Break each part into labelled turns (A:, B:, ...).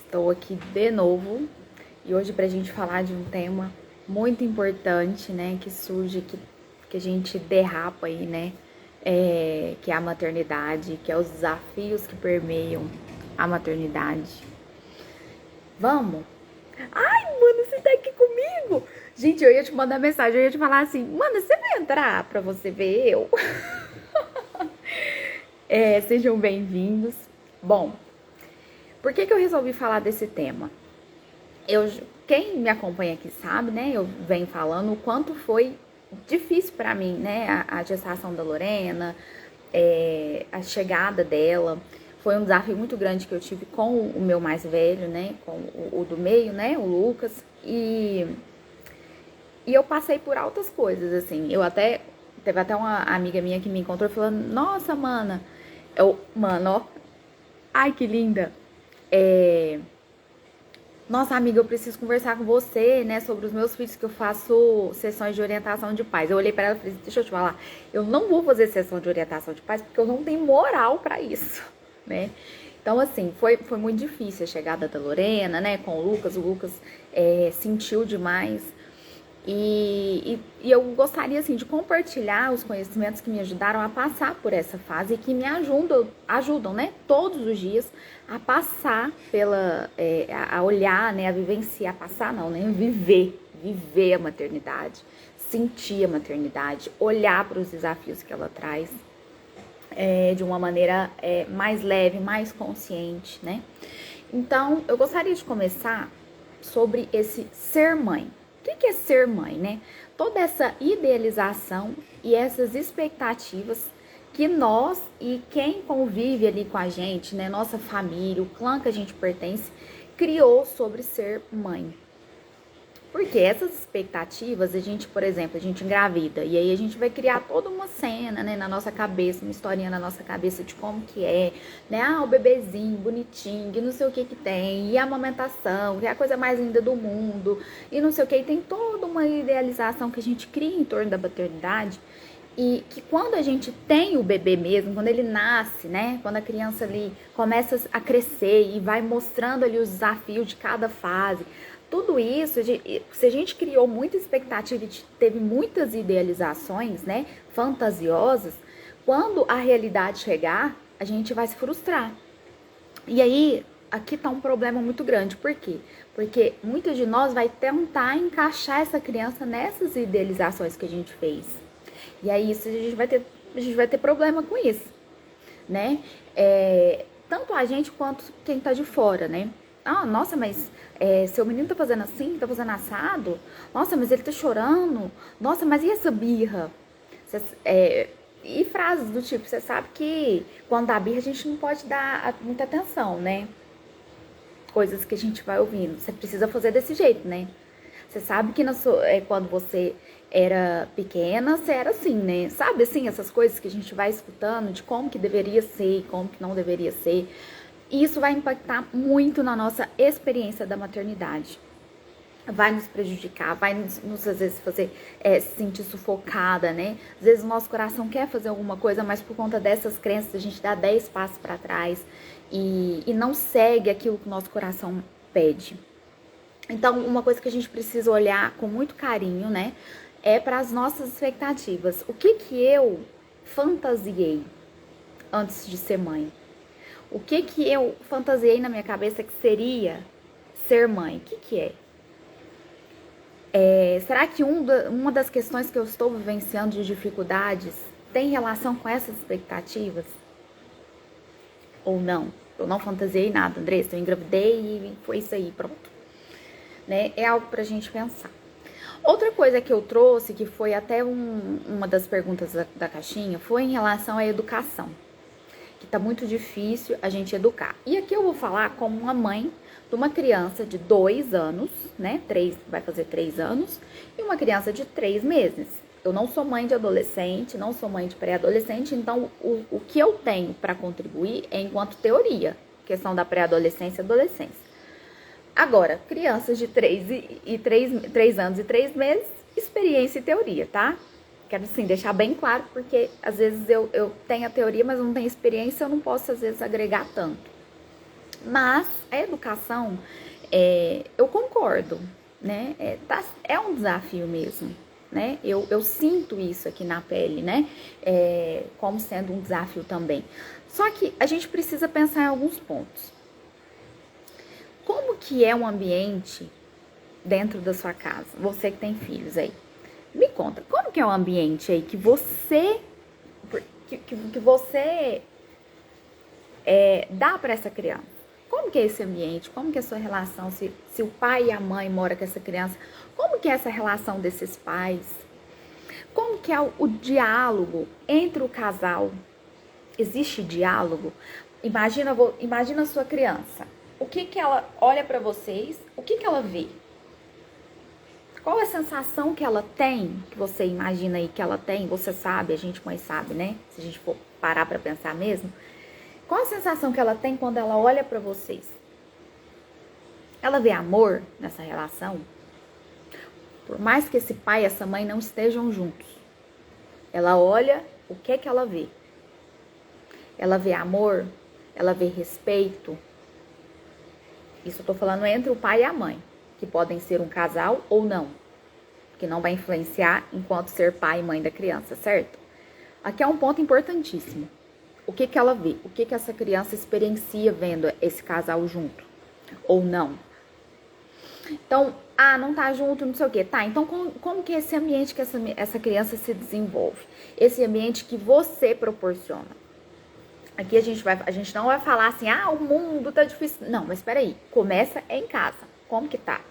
A: Estou aqui de novo e hoje pra gente falar de um tema muito importante, né, que surge, que a gente derrapa aí, né, que é a maternidade, que é os desafios que permeiam a maternidade. Vamos? Ai, mano, você tá aqui comigo? Gente, eu ia te mandar mensagem, eu ia te falar assim, mano, você vai entrar pra você ver eu? Sejam bem-vindos. Bom, por que eu resolvi falar desse tema? Quem me acompanha aqui sabe, né? Eu venho falando o quanto foi difícil pra mim, né? A gestação da Lorena, a chegada dela. Foi um desafio muito grande que eu tive com o meu mais velho, né? Com o do meio, né? O Lucas. E eu passei por altas coisas, assim. Teve até uma amiga minha que me encontrou falando: Nossa, mana. Mano, ó. Ai, que linda. Nossa, amiga, eu preciso conversar com você, né, sobre os meus filhos, que eu faço sessões de orientação de pais. Eu olhei pra ela e falei, deixa eu te falar, eu não vou fazer sessão de orientação de pais porque eu não tenho moral pra isso, né? Então, assim, foi muito difícil a chegada da Lorena, né, com o Lucas. O Lucas sentiu demais. E eu gostaria, assim, de compartilhar os conhecimentos que me ajudaram a passar por essa fase e que me ajudam, né, todos os dias a passar a olhar, né, a vivenciar, passar não, né, viver a maternidade, sentir a maternidade, olhar para os desafios que ela traz de uma maneira mais leve, mais consciente, né. Então, eu gostaria de começar sobre esse ser mãe. O que é ser mãe, né? Toda essa idealização e essas expectativas que nós e quem convive ali com a gente, né, nossa família, o clã que a gente pertence, criou sobre ser mãe. Porque essas expectativas, a gente, por exemplo, a gente engravida e aí a gente vai criar toda uma cena, né, na nossa cabeça, uma historinha na nossa cabeça de como que é, né, o bebezinho bonitinho, e não sei o que que tem, e a amamentação, que é a coisa mais linda do mundo, e não sei o que, e tem toda uma idealização que a gente cria em torno da maternidade. E que quando a gente tem o bebê mesmo, quando ele nasce, né, quando a criança ali começa a crescer e vai mostrando ali os desafios de cada fase, tudo isso, se a gente criou muita expectativa e teve muitas idealizações, né, fantasiosas, quando a realidade chegar, a gente vai se frustrar. E aí, aqui tá um problema muito grande. Por quê? Porque muitos de nós vai tentar encaixar essa criança nessas idealizações que a gente fez. E aí, isso a gente vai ter problema com isso, né? Tanto a gente quanto quem tá de fora, né? Ah, nossa, mas seu menino tá fazendo assim, tá fazendo assado? Nossa, mas ele tá chorando? Nossa, mas e essa birra? E frases do tipo, você sabe que quando dá birra a gente não pode dar muita atenção, né? Coisas que a gente vai ouvindo. Você precisa fazer desse jeito, né? Você sabe que quando você era pequena, você era assim, né? Sabe, assim, essas coisas que a gente vai escutando de como que deveria ser e como que não deveria ser. E isso vai impactar muito na nossa experiência da maternidade. Vai nos prejudicar, vai nos às vezes fazer se sentir sufocada, né? Às vezes o nosso coração quer fazer alguma coisa, mas por conta dessas crenças a gente dá 10 passos para trás e não segue aquilo que o nosso coração pede. Então, uma coisa que a gente precisa olhar com muito carinho, né, é para as nossas expectativas. O que eu fantasiei antes de ser mãe? O que eu fantasiei na minha cabeça que seria ser mãe? O que é? Será que uma das questões que eu estou vivenciando de dificuldades tem relação com essas expectativas? Ou não? Eu não fantasiei nada, Andressa. Eu engravidei e foi isso aí, pronto. Né? É algo pra gente pensar. Outra coisa que eu trouxe, que foi até uma das perguntas da caixinha, foi em relação à educação. Que tá muito difícil a gente educar. E aqui eu vou falar como uma mãe de uma criança de 2 anos, né? Vai fazer 3 anos, e uma criança de 3 meses. Eu não sou mãe de adolescente, não sou mãe de pré-adolescente, então o que eu tenho para contribuir é enquanto teoria, questão da pré-adolescência e adolescência. Agora, crianças de 3 anos e 3 meses, experiência e teoria, tá? Quero, assim, deixar bem claro, porque às vezes eu tenho a teoria, mas não tenho experiência, eu não posso, às vezes, agregar tanto. Mas a educação, eu concordo, né? É um desafio mesmo, né? Eu sinto isso aqui na pele, né? Como sendo um desafio também. Só que a gente precisa pensar em alguns pontos. Como que é um ambiente dentro da sua casa? Você que tem filhos aí. Me conta, como que é o ambiente aí que você dá para essa criança? Como que é esse ambiente? Como que é a sua relação? Se o pai e a mãe moram com essa criança, como que é essa relação desses pais? Como que é o diálogo entre o casal? Existe diálogo? Imagina a sua criança. O que que ela olha para vocês? O que que ela vê? Qual é a sensação que ela tem, que você imagina aí que ela tem? Você sabe, a gente mãe sabe, né? Se a gente for parar para pensar mesmo. Qual a sensação que ela tem quando ela olha para vocês? Ela vê amor nessa relação? Por mais que esse pai e essa mãe não estejam juntos, ela olha, o que que ela vê? Ela vê amor? Ela vê respeito? Isso eu tô falando entre o pai e a mãe, que podem ser um casal ou não, que não vai influenciar enquanto ser pai e mãe da criança, certo? Aqui é um ponto importantíssimo. O que que ela vê? O que que essa criança experiencia vendo esse casal junto? Ou não? Então, não tá junto, não sei o quê. Tá, então como que é esse ambiente que essa criança se desenvolve? Esse ambiente que você proporciona. Aqui a gente não vai falar assim, o mundo tá difícil. Não, mas espera aí, começa em casa. Como que tá?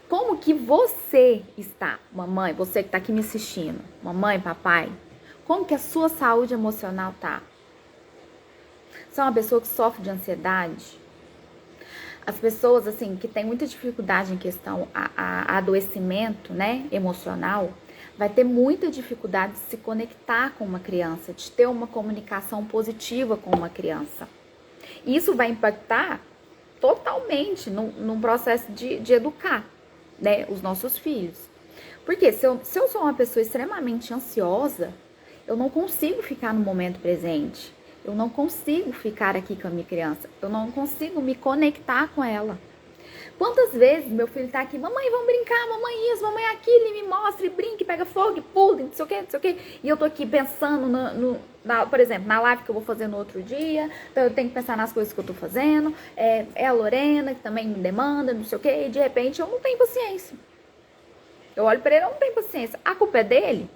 A: Como que você está, mamãe, você que tá aqui me assistindo, mamãe, papai, como que a sua saúde emocional tá? Você é uma pessoa que sofre de ansiedade? As pessoas, assim, que tem muita dificuldade em questão a adoecimento, né, emocional, vai ter muita dificuldade de se conectar com uma criança, de ter uma comunicação positiva com uma criança. E isso vai impactar totalmente num processo de educar, né, os nossos filhos. Porque se eu sou uma pessoa extremamente ansiosa, eu não consigo ficar no momento presente. Eu não consigo ficar aqui com a minha criança. Eu não consigo me conectar com ela. Quantas vezes meu filho tá aqui, mamãe, vamos brincar, mamãe isso, mamãe aquilo, e me mostra, e brinca, e pega fogo, e pula, e não sei o que, não sei o que. E eu tô aqui pensando, por exemplo, na live que eu vou fazer no outro dia, então eu tenho que pensar nas coisas que eu tô fazendo. É a Lorena, que também me demanda, não sei o que, e de repente eu não tenho paciência. Eu olho pra ele, eu não tenho paciência. A culpa é dele?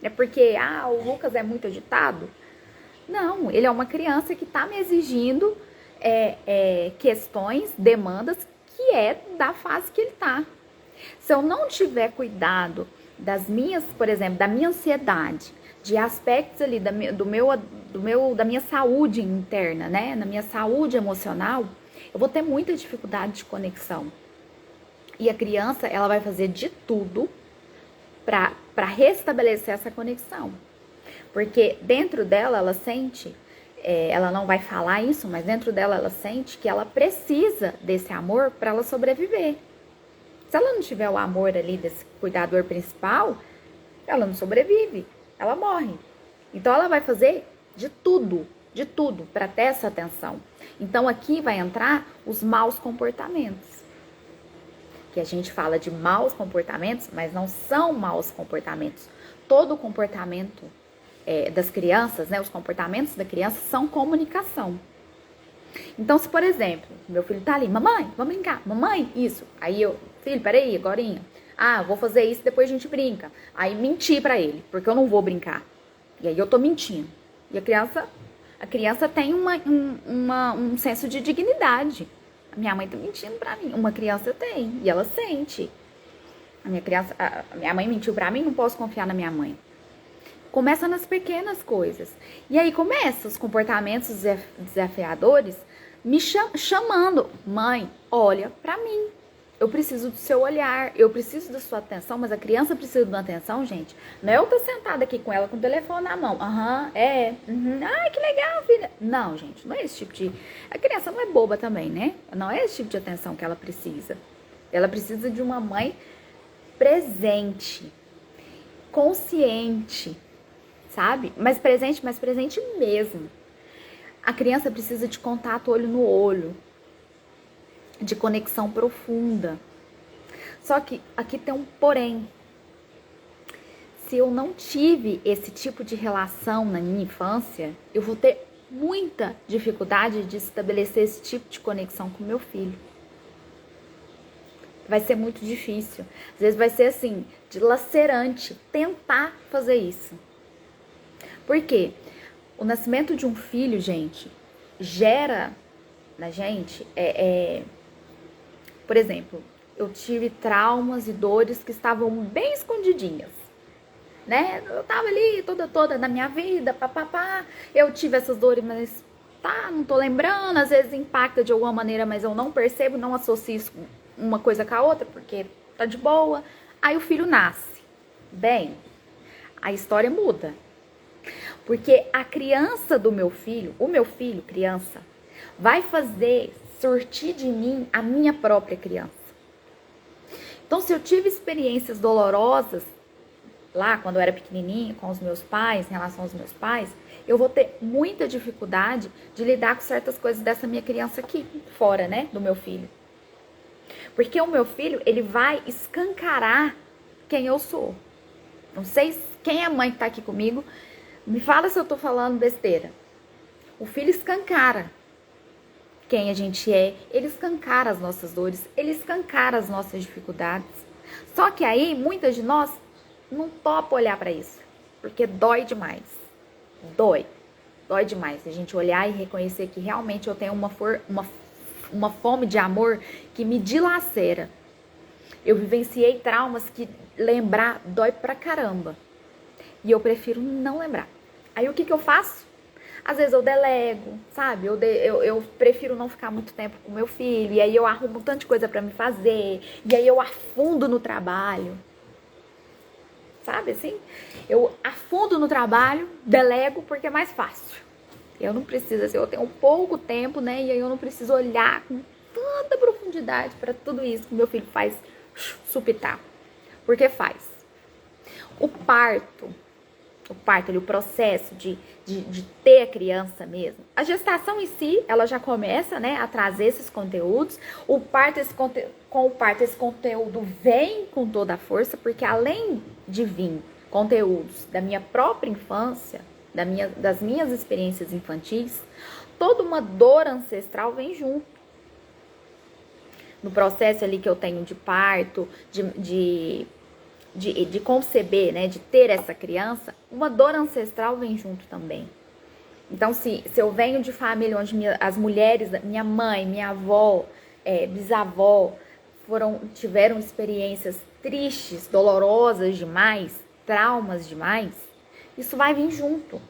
A: É porque, o Lucas é muito agitado? Não, ele é uma criança que está me exigindo questões, demandas, que é da fase que ele está. Se eu não tiver cuidado das minhas, por exemplo, da minha ansiedade, de aspectos ali da minha saúde interna, né, na minha saúde emocional, eu vou ter muita dificuldade de conexão. E a criança, ela vai fazer de tudo para restabelecer essa conexão. Porque dentro dela, ela sente, ela não vai falar isso, mas dentro dela, ela sente que ela precisa desse amor para ela sobreviver. Se ela não tiver o amor ali desse cuidador principal, ela não sobrevive, ela morre. Então, ela vai fazer de tudo para ter essa atenção. Então, aqui vai entrar os maus comportamentos. Que a gente fala de maus comportamentos, mas não são maus comportamentos. Todo comportamento das crianças, né, os comportamentos da criança são comunicação. Então, se por exemplo, meu filho tá ali, mamãe, vamos brincar, mamãe, isso. Aí eu, filho, peraí, agorinha. Vou fazer isso, depois a gente brinca. Aí menti pra ele, porque eu não vou brincar. E aí eu tô mentindo. E a criança tem um senso de dignidade. A minha mãe tá mentindo pra mim. Uma criança tem, e ela sente. A minha mãe mentiu pra mim, não posso confiar na minha mãe. Começa nas pequenas coisas. E aí começa os comportamentos desafiadores me chamando. Mãe, olha pra mim. Eu preciso do seu olhar, eu preciso da sua atenção, mas a criança precisa de uma atenção, gente. Não é eu tô sentada aqui com ela com o telefone na mão. Ai, que legal, filha. Não, gente, não é esse tipo de... A criança não é boba também, né? Não é esse tipo de atenção que ela precisa. Ela precisa de uma mãe presente, consciente, sabe? Mas presente mesmo. A criança precisa de contato olho no olho, de conexão profunda. Só que aqui tem um porém. Se eu não tive esse tipo de relação na minha infância, eu vou ter muita dificuldade de estabelecer esse tipo de conexão com meu filho. Vai ser muito difícil. Às vezes vai ser assim, dilacerante tentar fazer isso. Por quê? O nascimento de um filho, gente, gera na gente, por exemplo, eu tive traumas e dores que estavam bem escondidinhas, né? Eu tava ali toda na minha vida, papapá, eu tive essas dores, mas não tô lembrando, às vezes impacta de alguma maneira, mas eu não percebo, não associo isso uma coisa com a outra, porque tá de boa. Aí o filho nasce. Bem, a história muda. Porque a criança do meu filho, o meu filho, criança, vai fazer surtir de mim a minha própria criança. Então, se eu tive experiências dolorosas lá quando eu era pequenininha com os meus pais, em relação aos meus pais, eu vou ter muita dificuldade de lidar com certas coisas dessa minha criança aqui, fora, né, do meu filho. Porque o meu filho, ele vai escancarar quem eu sou. Não sei quem é a mãe que tá aqui comigo, me fala se eu tô falando besteira. O filho escancara quem a gente é, ele escancara as nossas dores, ele escancara as nossas dificuldades. Só que aí, muitas de nós não topa olhar para isso, porque dói demais. Dói demais a gente olhar e reconhecer que realmente eu tenho uma fome de amor que me dilacera. Eu vivenciei traumas que lembrar dói pra caramba. E eu prefiro não lembrar. Aí o que eu faço? Às vezes eu delego, sabe? Eu prefiro não ficar muito tempo com meu filho. E aí eu arrumo um tanto de coisa pra me fazer. E aí eu afundo no trabalho. Sabe assim? Eu afundo no trabalho, delego porque é mais fácil. Eu não preciso, assim, eu tenho um pouco tempo, né? E aí eu não preciso olhar com tanta profundidade pra tudo isso que meu filho faz supitar. Porque faz. O parto, o processo de ter a criança mesmo. A gestação em si, ela já começa, né, a trazer esses conteúdos. Com o parto, esse conteúdo vem com toda a força, porque além de vir conteúdos da minha própria infância, das minhas experiências infantis, toda uma dor ancestral vem junto. No processo ali que eu tenho de parto, de conceber, né, de ter essa criança, uma dor ancestral vem junto também. Então, se eu venho de família onde as mulheres, minha mãe, minha avó, bisavó, tiveram experiências tristes, dolorosas demais, traumas demais, isso vai vir junto.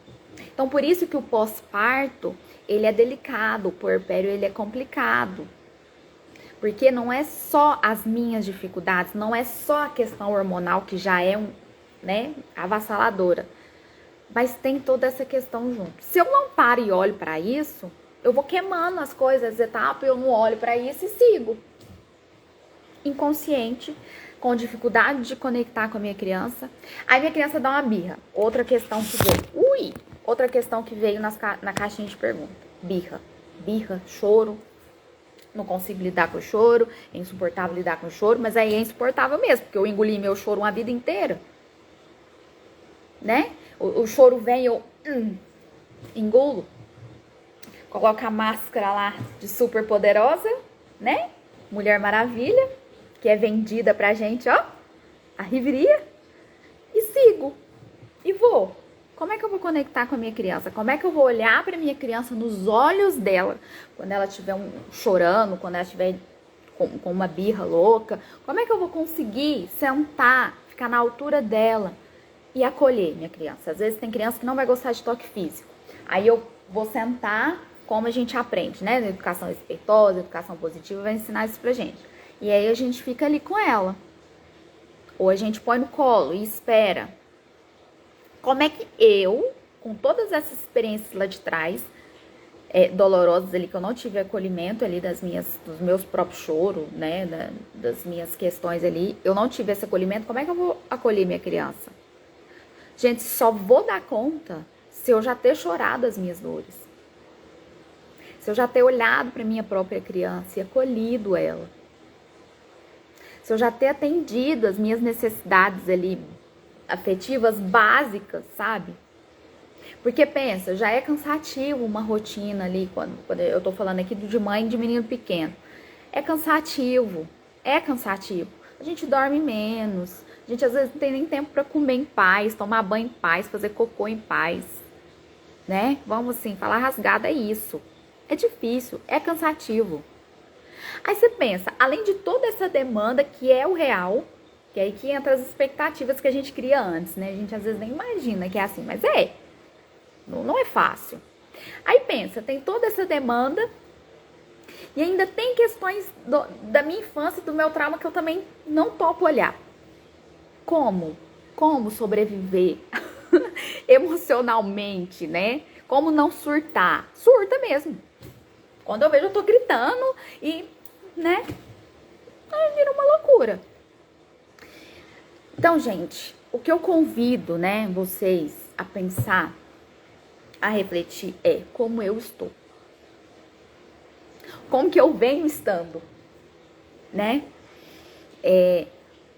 A: Então, por isso que o pós-parto, ele é delicado, o puerpério, ele é complicado. Porque não é só as minhas dificuldades, não é só a questão hormonal que já é avassaladora, mas tem toda essa questão junto. Se eu não paro e olho para isso, eu vou queimando as coisas, as etapas, eu não olho para isso e sigo. Inconsciente, com dificuldade de conectar com a minha criança. Aí minha criança dá uma birra. Outra questão que veio. Outra questão que veio na caixinha de pergunta. Birra, choro. Não consigo lidar com o choro, é insuportável lidar com o choro, mas aí é insuportável mesmo, porque eu engoli meu choro uma vida inteira, né? O choro vem, eu engulo, coloco a máscara lá de super poderosa, né? Mulher Maravilha, que é vendida pra gente, ó, a riveria, e sigo, e vou. Como é que eu vou conectar com a minha criança? Como é que eu vou olhar para minha criança nos olhos dela quando ela estiver chorando, quando ela estiver com uma birra louca? Como é que eu vou conseguir sentar, ficar na altura dela e acolher minha criança? Às vezes tem criança que não vai gostar de toque físico. Aí eu vou sentar, como a gente aprende, né? Na educação respeitosa, educação positiva, vai ensinar isso pra gente. E aí a gente fica ali com ela. Ou a gente põe no colo e espera. Como é que eu, com todas essas experiências lá de trás, dolorosas ali, que eu não tive acolhimento ali dos meus próprios choros, né, das minhas questões ali, eu não tive esse acolhimento, como é que eu vou acolher minha criança? Gente, só vou dar conta se eu já ter chorado as minhas dores. Se eu já ter olhado para minha própria criança e acolhido ela. Se eu já ter atendido as minhas necessidades ali afetivas básicas, sabe? Porque pensa, já é cansativo uma rotina ali, quando eu tô falando aqui de mãe de menino pequeno. É cansativo, é cansativo. A gente dorme menos, a gente às vezes não tem nem tempo para comer em paz, tomar banho em paz, fazer cocô em paz, né? Vamos assim, falar rasgado é isso. É difícil, é cansativo. Aí você pensa, além de toda essa demanda que é o real, que é aí que entra as expectativas que a gente cria antes, né? A gente às vezes nem imagina que é assim, mas não é fácil. Aí pensa, tem toda essa demanda e ainda tem questões da minha infância, do meu trauma que eu também não topo olhar. Como? Como sobreviver emocionalmente, né? Como não surtar? Surta mesmo. Quando eu vejo, eu tô gritando e, né? Aí vira uma loucura. Então, gente, o que eu convido, né, vocês a pensar, a refletir é como eu estou. Como que eu venho estando, né?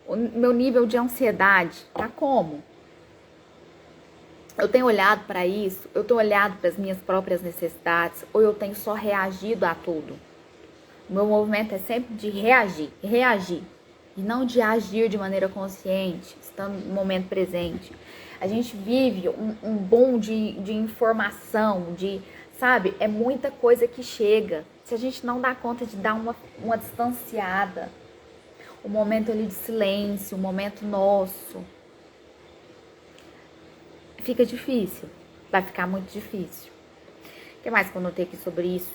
A: O meu nível de ansiedade tá como? Eu tenho olhado para isso? Eu tenho olhado para as minhas próprias necessidades? Ou eu tenho só reagido a tudo? O meu movimento é sempre de reagir. E não de agir de maneira consciente, estando no momento presente. A gente vive um boom de informação, sabe? É muita coisa que chega. Se a gente não dá conta de dar uma distanciada, um momento ali de silêncio, um momento nosso, fica difícil. Vai ficar muito difícil. O que mais que eu notei aqui sobre isso?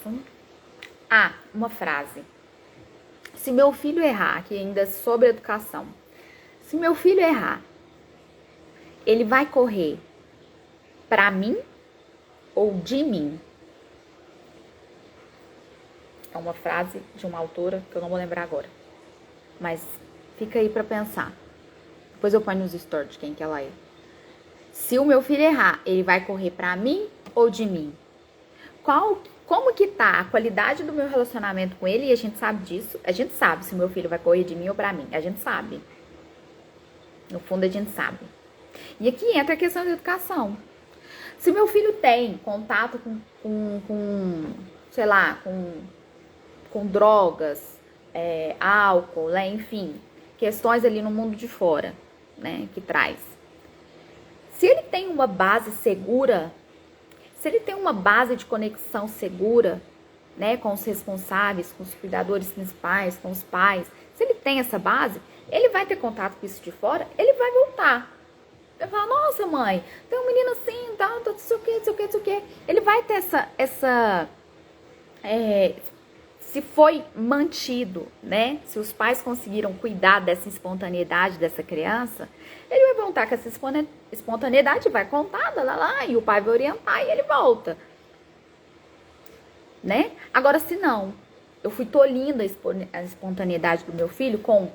A: Uma frase. Se meu filho errar, que ainda é sobre educação. Se meu filho errar, ele vai correr pra mim ou de mim? É uma frase de uma autora que eu não vou lembrar agora. Mas fica aí pra pensar. Depois eu ponho nos stories de quem que ela é. Se o meu filho errar, ele vai correr pra mim ou de mim? Como que tá a qualidade do meu relacionamento com ele? E a gente sabe disso. A gente sabe se o meu filho vai correr de mim ou pra mim. A gente sabe. No fundo, a gente sabe. E aqui entra a questão da educação. Se meu filho tem contato sei lá, com drogas, álcool, né, enfim, questões ali no mundo de fora, né, que traz. Se ele tem uma base segura, se ele tem uma base de conexão segura, né, com os responsáveis, com os cuidadores principais, com os pais, se ele tem essa base, ele vai ter contato com isso de fora, ele vai voltar. Ele vai falar, nossa mãe, tem um menino assim, tal, não sei o que, não sei o que, não sei o que. Ele vai ter se foi mantido, né? Se os pais conseguiram cuidar dessa espontaneidade dessa criança, ele vai voltar com essa espontaneidade, vai contar, lá, e o pai vai orientar e ele volta, né? Agora, se não, eu fui tolhindo a espontaneidade do meu filho com,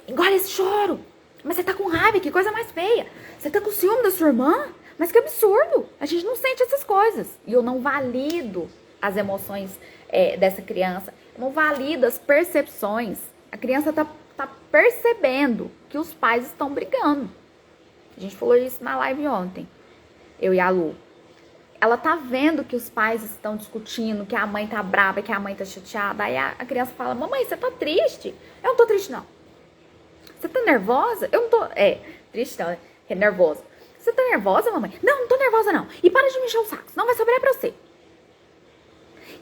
A: engole esse choro, mas você tá com raiva, que coisa mais feia. Você tá com ciúme da sua irmã? Mas que absurdo, a gente não sente essas coisas. E eu não valido as emoções dessa criança, eu não valido as percepções. A criança tá percebendo que os pais estão brigando. A gente falou isso na live ontem, eu e a Lu. Ela tá vendo que os pais estão discutindo, que a mãe tá brava, que a mãe tá chateada. Aí a criança fala, mamãe, você tá triste? Eu não tô triste, não. Você tá nervosa? Eu não tô... triste não, é nervosa. Você tá nervosa, mamãe? Não tô nervosa, não. E para de me encher o saco, senão vai sobrar pra você.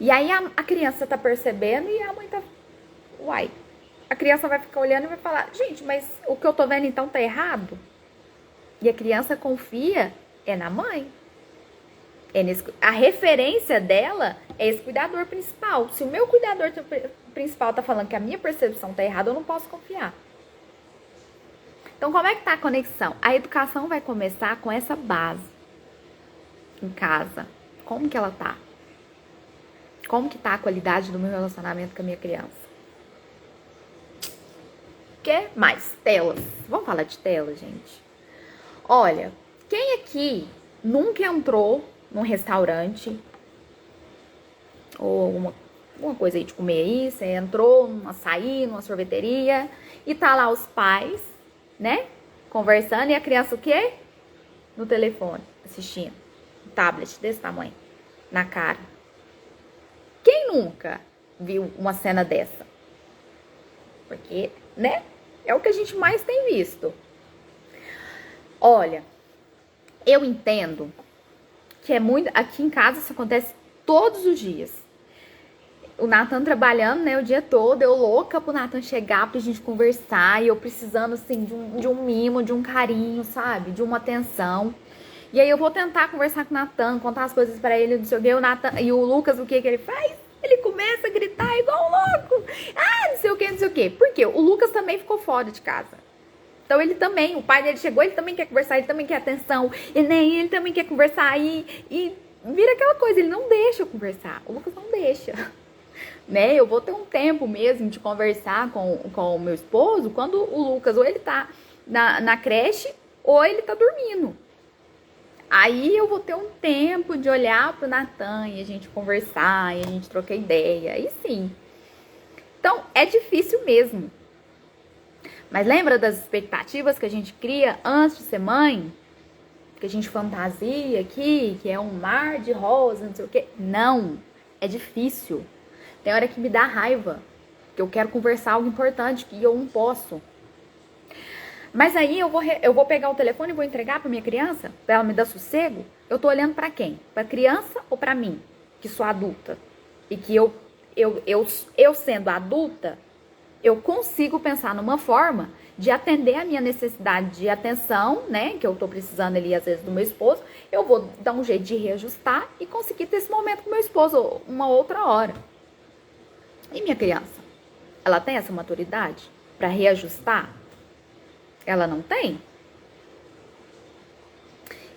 A: E aí a criança tá percebendo e a mãe tá... Uai. A criança vai ficar olhando e vai falar, gente, mas o que eu tô vendo então tá errado? E a criança confia na mãe. A referência dela é esse cuidador principal. Se o meu cuidador principal tá falando que a minha percepção tá errada, eu não posso confiar. Então, como é que tá a conexão? A educação vai começar com essa base em casa. Como que ela tá? Como que tá a qualidade do meu relacionamento com a minha criança? O que mais? Telas. Vamos falar de telas, gente? Olha, quem aqui nunca entrou num restaurante ou uma coisa aí de comer aí, você entrou num açaí, numa sorveteria, e tá lá os pais, né, conversando, e a criança o quê? No telefone, assistindo. Um tablet desse tamanho, na cara. Quem nunca viu uma cena dessa? Porque, né, é o que a gente mais tem visto. Olha, eu entendo que é muito... Aqui em casa isso acontece todos os dias. O Nathan trabalhando, né, o dia todo, eu louca pro Nathan chegar pra gente conversar, e eu precisando, assim, de um mimo, de um carinho, sabe? De uma atenção. E aí eu vou tentar conversar com o Nathan, contar as coisas pra ele, não sei o que, o Nathan, e o Lucas, o que ele faz? Ele começa a gritar igual louco. Ah, não sei o que, não sei o que. Por quê? O Lucas também ficou fora de casa. Então ele também, o pai dele chegou, ele também quer conversar, ele também quer atenção, ele também quer conversar, e vira aquela coisa, ele não deixa eu conversar. O Lucas não deixa. Né? Eu vou ter um tempo mesmo de conversar com o meu esposo quando o Lucas ou ele tá na creche ou ele tá dormindo. Aí eu vou ter um tempo de olhar pro Nathan e a gente conversar, e a gente trocar ideia, aí sim. Então, é difícil mesmo. Mas lembra das expectativas que a gente cria antes de ser mãe? Que a gente fantasia aqui, que é um mar de rosa, não sei o quê. Não, é difícil. Tem hora que me dá raiva, que eu quero conversar algo importante que eu não posso. Mas aí eu vou pegar o telefone e vou entregar para minha criança, para ela me dar sossego. Eu tô olhando para quem? Para criança ou para mim, que sou adulta? E que eu sendo adulta, eu consigo pensar numa forma de atender a minha necessidade de atenção, né? Que eu tô precisando ali, às vezes, do meu esposo. Eu vou dar um jeito de reajustar e conseguir ter esse momento com meu esposo uma outra hora. E minha criança? Ela tem essa maturidade para reajustar? Ela não tem?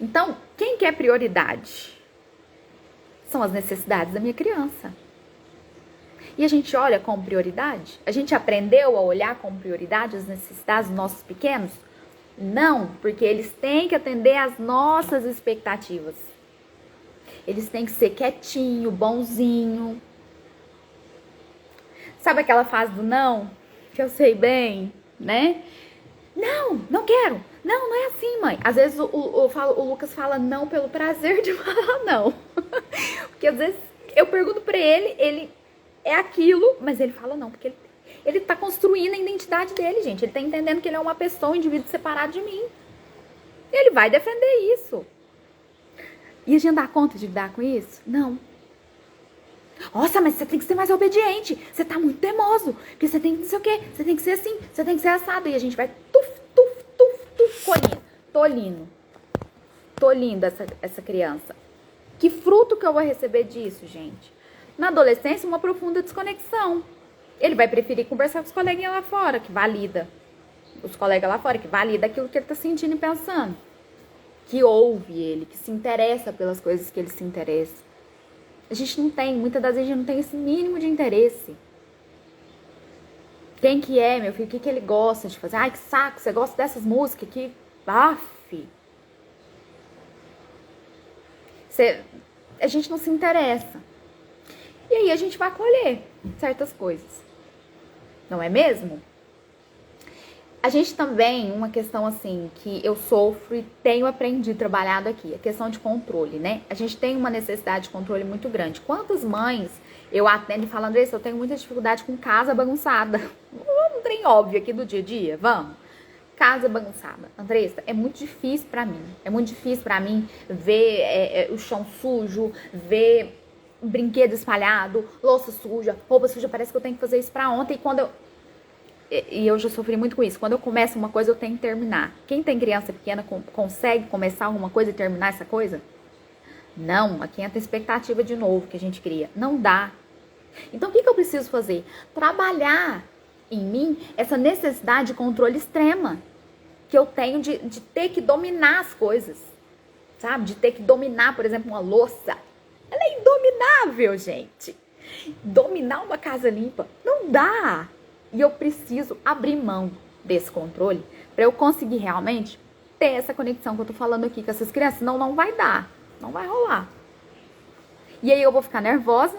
A: Então, quem quer prioridade? São as necessidades da minha criança. E a gente olha como prioridade? A gente aprendeu a olhar como prioridade as necessidades dos nossos pequenos? Não, porque eles têm que atender às nossas expectativas. Eles têm que ser quietinho, bonzinho. Sabe aquela fase do não? Que eu sei bem, né? Não, não quero. Não, não é assim, mãe. Às vezes o Lucas fala não pelo prazer de falar não. Porque às vezes eu pergunto pra ele é aquilo, mas ele fala não, porque ele tá construindo a identidade dele, gente. Ele tá entendendo que ele é uma pessoa, um indivíduo separado de mim. Ele vai defender isso. E a gente dá conta de lidar com isso? Não. Nossa, mas você tem que ser mais obediente. Você tá muito teimoso. Porque você tem que não sei o quê. Você tem que ser assim. Você tem que ser assado. E a gente vai tolindo. Tolindo essa criança. Que fruto que eu vou receber disso, gente? Na adolescência, uma profunda desconexão. Ele vai preferir conversar com os coleguinhas lá fora, que valida. Os colegas lá fora, que valida aquilo que ele tá sentindo e pensando. Que ouve ele, que se interessa pelas coisas que ele se interessa. A gente não tem, muitas das vezes a gente não tem esse mínimo de interesse. Quem que é, meu filho? O que que ele gosta de fazer? Ai, que saco, você gosta dessas músicas aqui? Aff. A gente não se interessa. E aí a gente vai colher certas coisas. Não é mesmo? A gente também, uma questão assim, que eu sofro e tenho aprendido, trabalhado aqui, a questão de controle, né? A gente tem uma necessidade de controle muito grande. Quantas mães eu atendo falando isso? Eu tenho muita dificuldade com casa bagunçada. Um trem óbvio aqui do dia a dia, vamos. Casa bagunçada. Andressa, é muito difícil pra mim. É muito difícil pra mim ver o chão sujo, ver brinquedo espalhado, louça suja, roupa suja. Parece que eu tenho que fazer isso pra ontem. E quando eu já sofri muito com isso. Quando eu começo uma coisa, eu tenho que terminar. Quem tem criança pequena consegue começar alguma coisa e terminar essa coisa? Não. Aqui entra a expectativa de novo que a gente cria. Não dá. Então, o que eu preciso fazer? Trabalhar em mim essa necessidade de controle extrema que eu tenho de ter que dominar as coisas. Sabe? De ter que dominar, por exemplo, uma louça. Ela é indominável, gente. Dominar uma casa limpa. Não dá. E eu preciso abrir mão desse controle para eu conseguir realmente ter essa conexão que eu tô falando aqui com essas crianças. Senão não vai dar, não vai rolar. E aí eu vou ficar nervosa,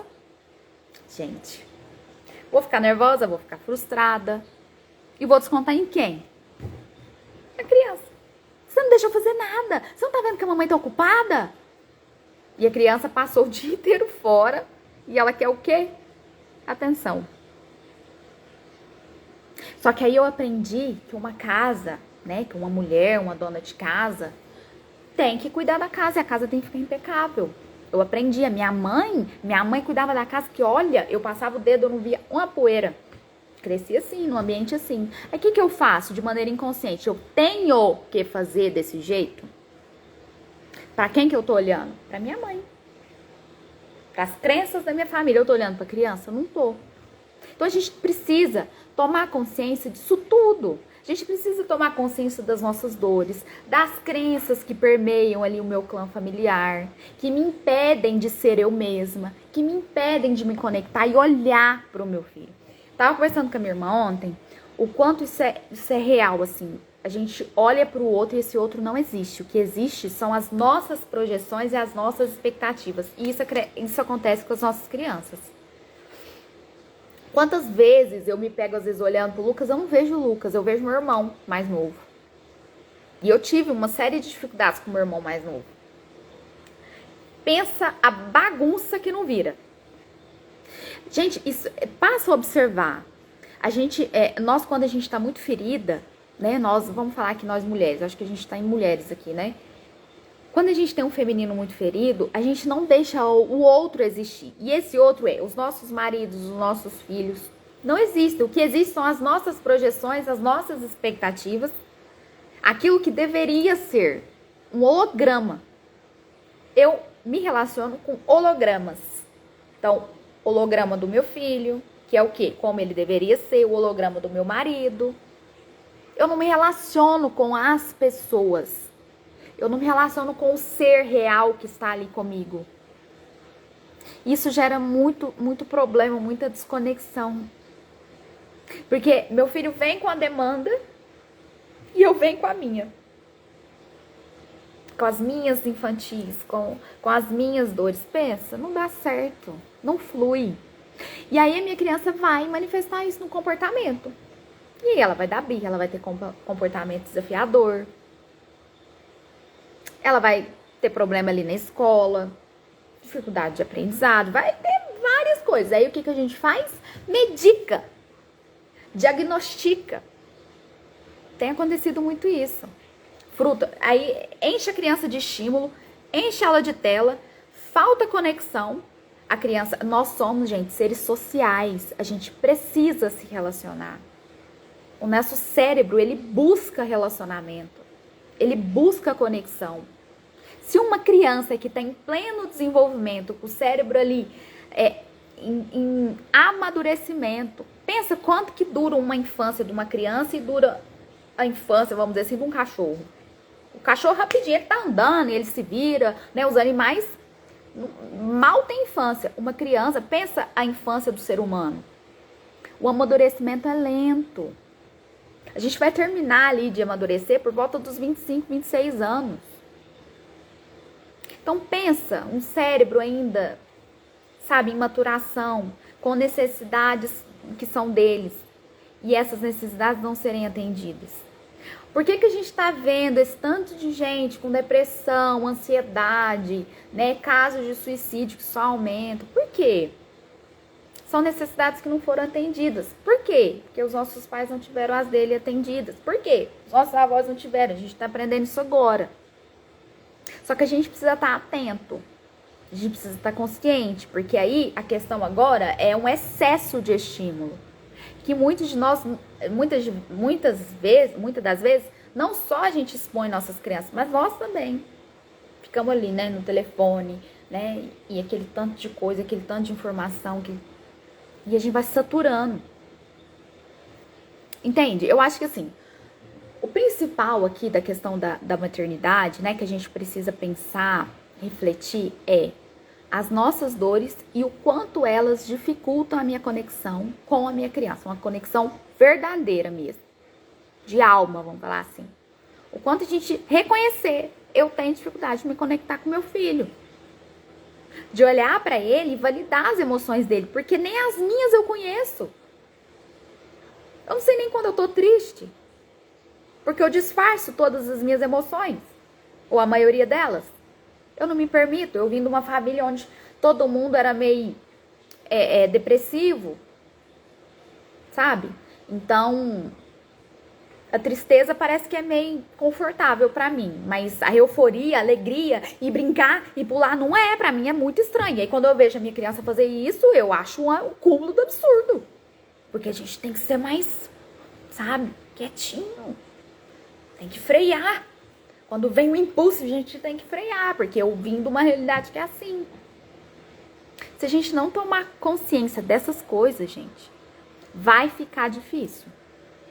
A: gente. Vou ficar nervosa, vou ficar frustrada. E vou descontar em quem? A criança. Você não deixou fazer nada. Você não tá vendo que a mamãe tá ocupada? E a criança passou o dia inteiro fora. E ela quer o quê? Atenção. Só que aí eu aprendi que uma casa, né? Que uma mulher, uma dona de casa, tem que cuidar da casa. E a casa tem que ficar impecável. Eu aprendi. A minha mãe cuidava da casa que, olha, eu passava o dedo, eu não via uma poeira. Cresci assim, num ambiente assim. Aí o que eu faço de maneira inconsciente? Eu tenho que fazer desse jeito? Pra quem que eu tô olhando? Pra minha mãe. Pras crenças da minha família. Eu tô olhando pra criança? Não tô. Então a gente precisa tomar consciência disso tudo. A gente precisa tomar consciência das nossas dores, das crenças que permeiam ali o meu clã familiar, que me impedem de ser eu mesma, que me impedem de me conectar e olhar pro meu filho. Tava conversando com a minha irmã ontem, o quanto isso é real, assim. A gente olha pro outro e esse outro não existe. O que existe são as nossas projeções e as nossas expectativas. E isso acontece com as nossas crianças. Quantas vezes eu me pego, às vezes, olhando pro Lucas, eu não vejo o Lucas, eu vejo meu irmão mais novo. E eu tive uma série de dificuldades com meu irmão mais novo. Pensa a bagunça que não vira. Gente, isso passa a observar. Nós, quando a gente tá muito ferida, né? Nós, vamos falar aqui nós mulheres, acho que a gente tá em mulheres aqui, né? Quando a gente tem um feminino muito ferido, a gente não deixa o outro existir. E esse outro é os nossos maridos, os nossos filhos. Não existe. O que existe são as nossas projeções, as nossas expectativas. Aquilo que deveria ser um holograma. Eu me relaciono com hologramas. Então, holograma do meu filho, que é o quê? Como ele deveria ser, o holograma do meu marido. Eu não me relaciono com as pessoas. Eu não me relaciono com o ser real que está ali comigo. Isso gera muito, muito problema, muita desconexão. Porque meu filho vem com a demanda e eu venho com a minha. Com as minhas infantis, com as minhas dores. Pensa, não dá certo, não flui. E aí a minha criança vai manifestar isso no comportamento. E aí ela vai dar birra, ela vai ter comportamento desafiador. Ela vai ter problema ali na escola, dificuldade de aprendizado, vai ter várias coisas. Aí o que a gente faz? Medica, diagnostica. Tem acontecido muito isso. Fruta, aí enche a criança de estímulo, enche ela de tela, falta conexão. A criança, nós somos, gente, seres sociais, a gente precisa se relacionar. O nosso cérebro, ele busca relacionamento, ele busca conexão. Se uma criança que está em pleno desenvolvimento, com o cérebro ali em amadurecimento, pensa quanto que dura uma infância de uma criança e dura a infância, vamos dizer assim, de um cachorro. O cachorro rapidinho, ele tá andando, ele se vira, né? Os animais mal têm infância. Uma criança, pensa a infância do ser humano. O amadurecimento é lento. A gente vai terminar ali de amadurecer por volta dos 25, 26 anos. Então pensa, um cérebro ainda, sabe, em maturação, com necessidades que são deles. E essas necessidades não serem atendidas. Por que a gente está vendo esse tanto de gente com depressão, ansiedade, né, casos de suicídio que só aumentam? Por quê? São necessidades que não foram atendidas. Por quê? Porque os nossos pais não tiveram as dele atendidas. Por quê? Os nossos avós não tiveram. A gente está aprendendo isso agora. Só que a gente precisa estar atento. A gente precisa estar consciente. Porque aí a questão agora é um excesso de estímulo. Que muitos de nós, muitas das vezes, não só a gente expõe nossas crianças, mas nós também. Ficamos ali, né, no telefone, né, e aquele tanto de coisa, aquele tanto de informação e a gente vai saturando. Entende? Eu acho que assim, o principal aqui da questão da maternidade, né, que a gente precisa pensar, refletir, é as nossas dores e o quanto elas dificultam a minha conexão com a minha criança. Uma conexão verdadeira mesmo. De alma, vamos falar assim. O quanto a gente reconhecer, eu tenho dificuldade de me conectar com meu filho. de olhar para ele e validar as emoções dele, porque nem as minhas eu conheço. Eu não sei nem quando eu tô triste, porque eu disfarço todas as minhas emoções, ou a maioria delas. Eu não me permito. Eu vim de uma família onde todo mundo era meio depressivo, sabe? Então, a tristeza parece que é meio confortável pra mim, mas a euforia, a alegria e brincar e pular não é, pra mim é muito estranho. E aí quando eu vejo a minha criança fazer isso, eu acho um cúmulo do absurdo. Porque a gente tem que ser mais, sabe, quietinho. Tem que frear. Quando vem o impulso, a gente tem que frear, porque eu vim de uma realidade que é assim. Se a gente não tomar consciência dessas coisas, gente, vai ficar difícil.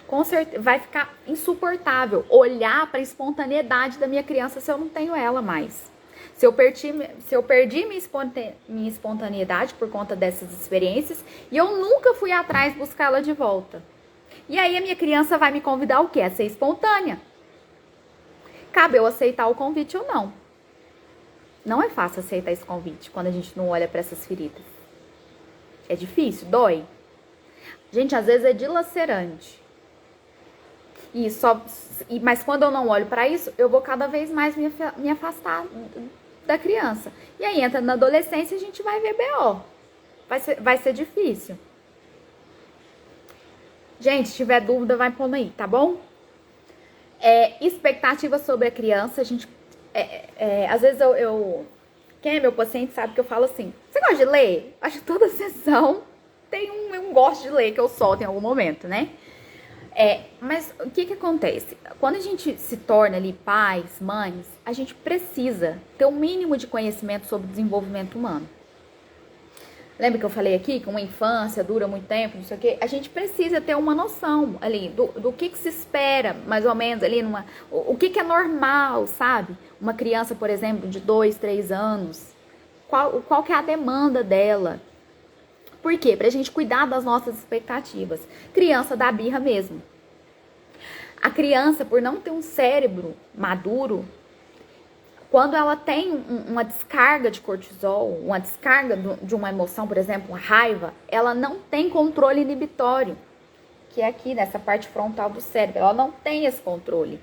A: Com certeza, vai ficar insuportável olhar para a espontaneidade da minha criança se eu não tenho ela mais. Se eu perdi minha espontaneidade por conta dessas experiências e eu nunca fui atrás buscá-la de volta. E aí a minha criança vai me convidar o quê? A ser espontânea. Cabe eu aceitar o convite ou não. Não é fácil aceitar esse convite quando a gente não olha para essas feridas. É difícil, dói. Gente, às vezes é dilacerante. Mas quando eu não olho para isso, eu vou cada vez mais me afastar da criança. E aí entra na adolescência e a gente vai ver BO. Vai ser difícil. Gente, se tiver dúvida, vai pondo aí, tá bom? Expectativa sobre a criança, a gente... às vezes quem é meu paciente sabe que eu falo assim, você gosta de ler? Acho que toda sessão tem um gosto de ler que eu solto em algum momento, né? Mas o que acontece? Quando a gente se torna ali pais, mães, a gente precisa ter um mínimo de conhecimento sobre o desenvolvimento humano. Lembra que eu falei aqui que uma infância dura muito tempo, não sei o quê? A gente precisa ter uma noção ali do que se espera, mais ou menos, ali o que é normal, sabe? Uma criança, por exemplo, de 2, 3 anos, qual que é a demanda dela? Por quê? Pra gente cuidar das nossas expectativas. Criança dá birra mesmo. A criança, por não ter um cérebro maduro, quando ela tem uma descarga de cortisol, uma descarga de uma emoção, por exemplo, uma raiva, ela não tem controle inibitório, que é aqui nessa parte frontal do cérebro. Ela não tem esse controle.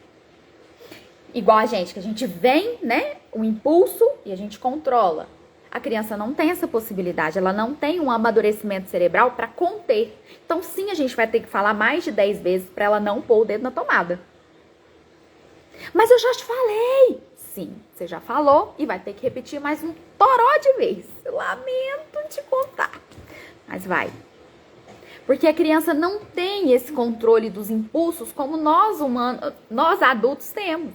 A: Igual a gente, que a gente vem, né, o impulso e a gente controla. A criança não tem essa possibilidade, ela não tem um amadurecimento cerebral para conter. Então, sim, a gente vai ter que falar mais de 10 vezes para ela não pôr o dedo na tomada. Mas eu já te falei. Sim, você já falou e vai ter que repetir mais um toró de vez. Lamento te contar. Mas vai. Porque a criança não tem esse controle dos impulsos como nós adultos temos.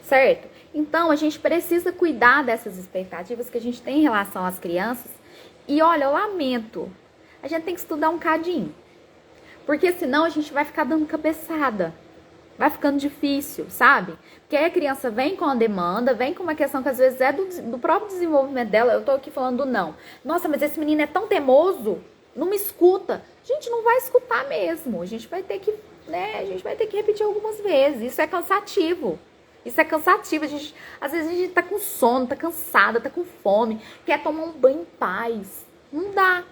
A: Certo? Então, a gente precisa cuidar dessas expectativas que a gente tem em relação às crianças. E olha, eu lamento. A gente tem que estudar um cadinho. Porque senão a gente vai ficar dando cabeçada. Vai ficando difícil, sabe? Porque aí a criança vem com a demanda, vem com uma questão que às vezes é do próprio desenvolvimento dela. Eu tô aqui falando do não. Nossa, mas esse menino é tão teimoso, não me escuta. A gente não vai escutar mesmo. A gente vai ter que, né? A gente vai ter que repetir algumas vezes. Isso é cansativo. Isso é cansativo. Às vezes a gente tá com sono, tá cansada, tá com fome, quer tomar um banho em paz. Não dá.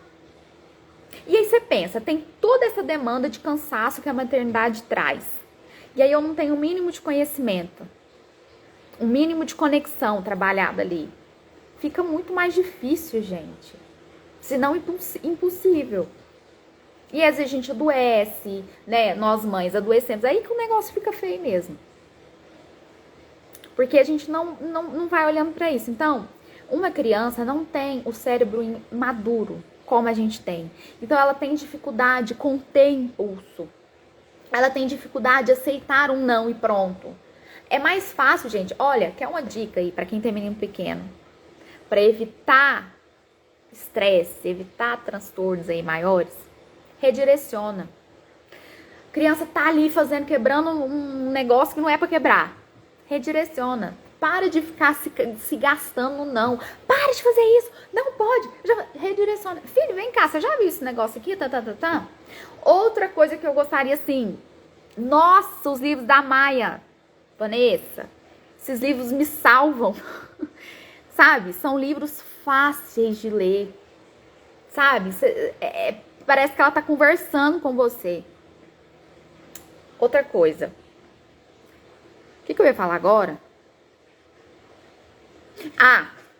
A: E aí você pensa, tem toda essa demanda de cansaço que a maternidade traz. E aí eu não tenho o mínimo de conhecimento, um mínimo de conexão trabalhada ali. Fica muito mais difícil, gente. Se não impossível. E às vezes a gente adoece, né? Nós mães adoecemos. Aí que o negócio fica feio mesmo. Porque a gente não vai olhando para isso. Então, uma criança não tem o cérebro maduro como a gente tem. Então, ela tem dificuldade de conter impulso. Ela tem dificuldade de aceitar um não e pronto. É mais fácil, gente. Olha, quer uma dica aí para quem tem menino pequeno? Para evitar estresse, evitar transtornos aí maiores, redireciona. A criança tá ali quebrando um negócio que não é para quebrar. Redireciona. Para de ficar se gastando no não. Para de fazer isso. Não pode. Redireciona. Filho, vem cá. Você já viu esse negócio aqui? Outra coisa que eu gostaria, assim... Nossa, os livros da Maia. Vanessa. Esses livros me salvam. sabe? São livros fáceis de ler, sabe? Parece que ela tá conversando com você. Outra coisa. O que eu ia falar agora?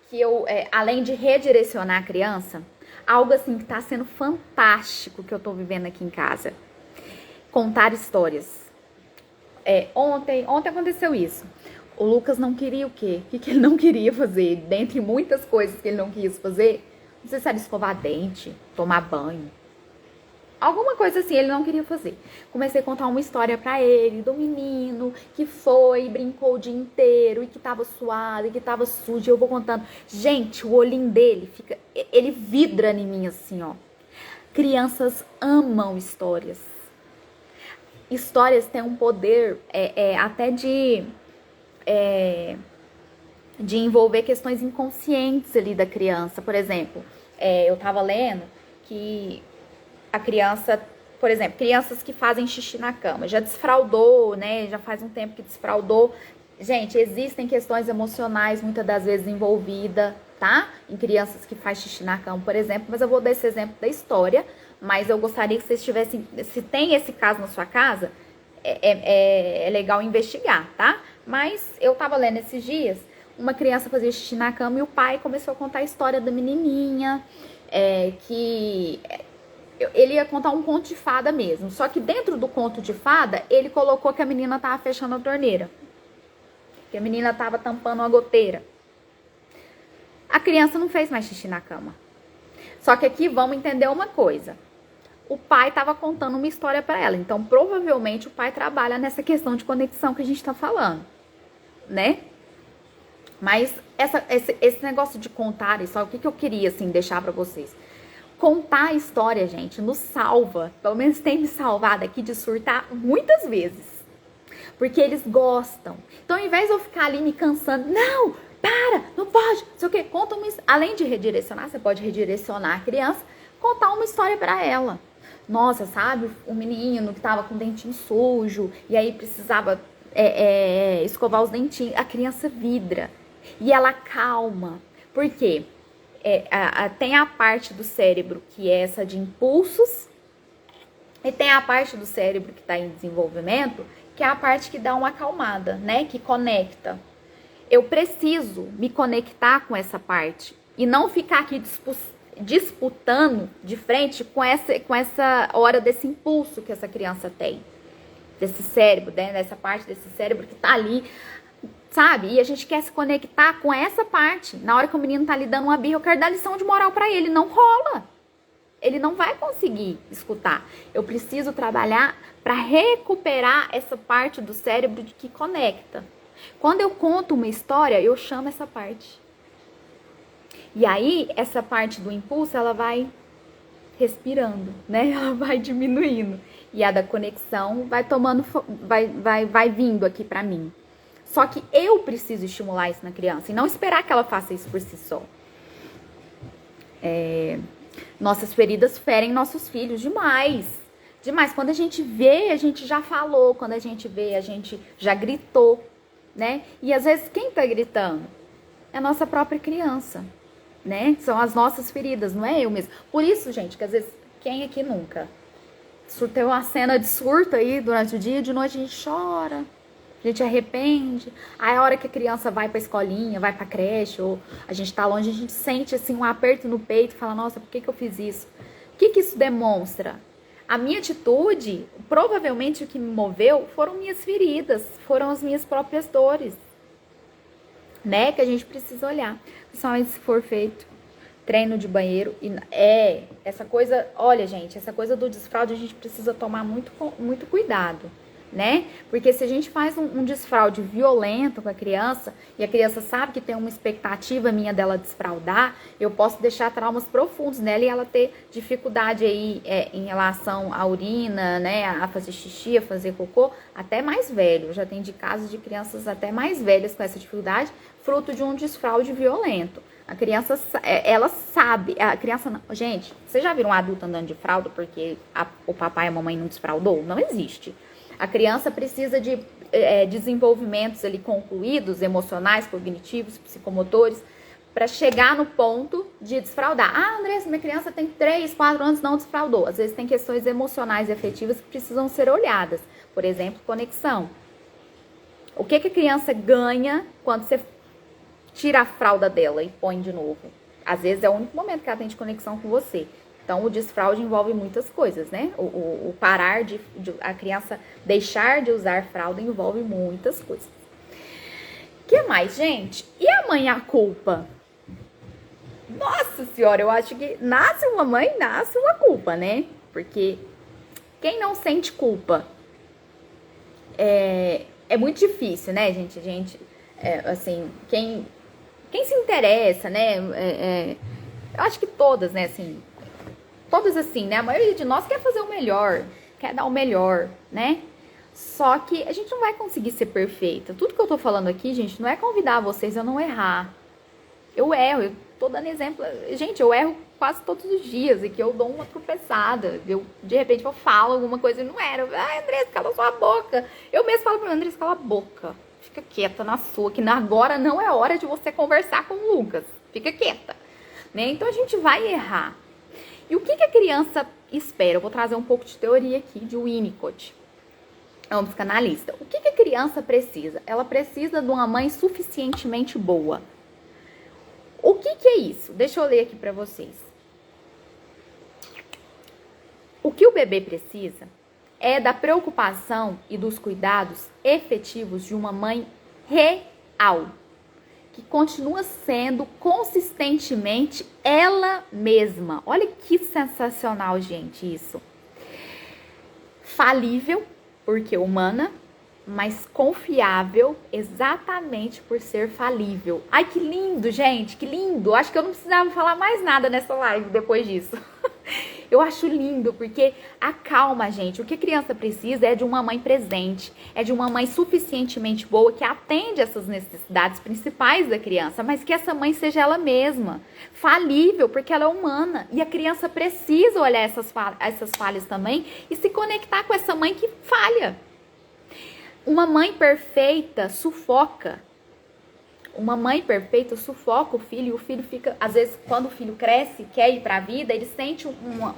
A: Que eu, além de redirecionar a criança, algo assim que tá sendo fantástico que eu tô vivendo aqui em casa. Contar histórias. Ontem aconteceu isso. O Lucas não queria o quê? O que ele não queria fazer? Dentre muitas coisas que ele não quis fazer, não sei se era escovar dente, tomar banho. Alguma coisa assim ele não queria fazer. Comecei a contar uma história pra ele, do menino que foi, brincou o dia inteiro e que tava suado e que tava sujo. Eu vou contando. Gente, o olhinho dele ele vidra em mim assim, ó. Crianças amam histórias. Histórias têm um poder até de envolver questões inconscientes ali da criança. Por exemplo, eu tava lendo que a criança, por exemplo, crianças que fazem xixi na cama, já desfraldou, né? Já faz um tempo que desfraldou. Gente, existem questões emocionais muitas das vezes envolvidas, tá? Em crianças que fazem xixi na cama, por exemplo. Mas eu vou dar esse exemplo da história. Mas eu gostaria que vocês tivessem, se tem esse caso na sua casa, é legal investigar, tá? Mas eu tava lendo esses dias, uma criança fazia xixi na cama e o pai começou a contar a história da menininha, que ele ia contar um conto de fada mesmo. Só que dentro do conto de fada, ele colocou que a menina tava fechando a torneira. Que a menina tava tampando uma goteira. A criança não fez mais xixi na cama. Só que aqui vamos entender uma coisa. O pai tava contando uma história para ela. Então, provavelmente, o pai trabalha nessa questão de conexão que a gente tá falando. Né? Mas esse negócio de contar isso, o que eu queria, assim, deixar para vocês? Contar a história, gente, nos salva. Pelo menos tem me salvado aqui de surtar muitas vezes. Porque eles gostam. Então, ao invés de eu ficar ali me cansando, não, não pode, não sei o quê. Conta além de redirecionar, você pode redirecionar a criança, contar uma história para ela. Nossa, sabe, o menino que tava com o dentinho sujo, e aí precisava escovar os dentinhos. A criança vidra. E ela calma. Por quê? Tem a parte do cérebro que é essa de impulsos, e tem a parte do cérebro que está em desenvolvimento, que é a parte que dá uma acalmada, né? Que conecta. Eu preciso me conectar com essa parte e não ficar aqui disputando de frente com essa hora desse impulso que essa criança tem, desse cérebro, né? Dessa parte desse cérebro que tá ali, sabe? E a gente quer se conectar com essa parte. Na hora que o menino tá ali dando uma birra, eu quero dar lição de moral pra ele. Não rola. Ele não vai conseguir escutar. Eu preciso trabalhar para recuperar essa parte do cérebro que conecta. Quando eu conto uma história, eu chamo essa parte. E aí, essa parte do impulso, ela vai respirando, né? Ela vai diminuindo. E a da conexão vai tomando, vai vindo aqui pra mim. Só que eu preciso estimular isso na criança e não esperar que ela faça isso por si só. Nossas feridas ferem nossos filhos demais. Demais. Quando a gente vê, a gente já falou. Quando a gente vê, a gente já gritou, né? E às vezes quem tá gritando? É a nossa própria criança, né? São as nossas feridas, não é eu mesmo. Por isso, gente, que às vezes, quem aqui nunca tem uma cena de surto aí durante o dia, de noite a gente chora, a gente arrepende. Aí a hora que a criança vai pra escolinha, vai pra creche, ou a gente tá longe, a gente sente assim um aperto no peito e fala, nossa, por que eu fiz isso? O que isso demonstra? A minha atitude, provavelmente o que me moveu, foram minhas feridas, foram as minhas próprias dores, né? Que a gente precisa olhar. Principalmente se for feito treino de banheiro. Essa coisa, olha, gente, essa coisa do desfraude a gente precisa tomar muito cuidado, né? Porque se a gente faz um desfraude violento com a criança, e a criança sabe que tem uma expectativa minha dela desfraudar, eu posso deixar traumas profundos nela e ela ter dificuldade aí em relação à urina, né? A fazer xixi, a fazer cocô, até mais velho. Já tem de casos de crianças até mais velhas com essa dificuldade, fruto de um desfraude violento. A criança, ela sabe, a criança não. Gente, vocês já viram um adulto andando de fralda porque o papai e a mamãe não desfraudou? Não existe. A criança precisa de desenvolvimentos ali concluídos, emocionais, cognitivos, psicomotores, para chegar no ponto de desfraudar. Ah, Andressa, minha criança tem 3, 4 anos, não desfraudou. Às vezes tem questões emocionais e afetivas que precisam ser olhadas. Por exemplo, conexão. O que a criança ganha quando você tira a fralda dela e põe de novo? Às vezes é o único momento que ela tem de conexão com você. Então, o desfraude envolve muitas coisas, né? O parar de a criança deixar de usar fralda envolve muitas coisas. O que mais, gente? E a mãe a culpa? Nossa senhora, eu acho que nasce uma mãe, nasce uma culpa, né? Porque quem não sente culpa é muito difícil, né, gente? Assim, quem se interessa, né? Eu acho que todas, né, assim, todas assim, né? A maioria de nós quer fazer o melhor, quer dar o melhor, né? Só que a gente não vai conseguir ser perfeita. Tudo que eu tô falando aqui, gente, não é convidar vocês a não errar. Eu erro, eu tô dando exemplo. Gente, eu erro quase todos os dias e que eu dou uma tropeçada. De repente eu falo alguma coisa e não era. Ai, Andressa, cala sua boca. Eu mesmo falo pra Andressa, cala a boca. Fica quieta na sua, que agora não é hora de você conversar com o Lucas. Fica quieta. Né? Então a gente vai errar. E o que a criança espera? Eu vou trazer um pouco de teoria aqui de Winnicott. É um psicanalista. O que a criança precisa? Ela precisa de uma mãe suficientemente boa. O que é isso? Deixa eu ler aqui pra vocês. O que o bebê precisa é da preocupação e dos cuidados efetivos de uma mãe real, que continua sendo consistentemente ela mesma. Olha que sensacional, gente, isso. Falível, porque humana, mas confiável exatamente por ser falível. Ai, que lindo, gente, que lindo. Acho que eu não precisava falar mais nada nessa live depois disso. Eu acho lindo, porque acalma, gente. O que a criança precisa é de uma mãe presente, é de uma mãe suficientemente boa que atende essas necessidades principais da criança, mas que essa mãe seja ela mesma, falível, porque ela é humana. E a criança precisa olhar essas falhas também e se conectar com essa mãe que falha. Uma mãe perfeita sufoca. Uma mãe perfeita sufoca o filho e o filho fica, às vezes, quando o filho cresce, quer ir para a vida, ele sente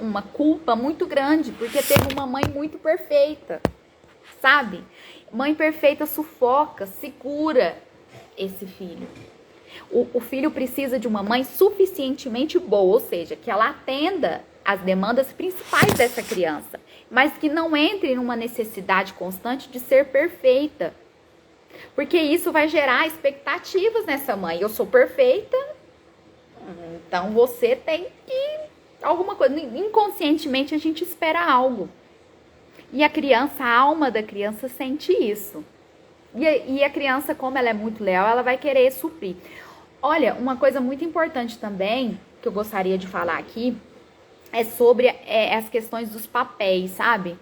A: uma culpa muito grande, porque teve uma mãe muito perfeita, sabe? Mãe perfeita sufoca, segura esse filho. O filho precisa de uma mãe suficientemente boa, ou seja, que ela atenda as demandas principais dessa criança, mas que não entre numa necessidade constante de ser perfeita. Porque isso vai gerar expectativas nessa mãe. Eu sou perfeita, então você tem que... alguma coisa. Inconscientemente a gente espera algo. E a criança, a alma da criança sente isso. E a criança, como ela é muito leal, ela vai querer suprir. Olha, uma coisa muito importante também, que eu gostaria de falar aqui, é sobre as questões dos papéis, sabe?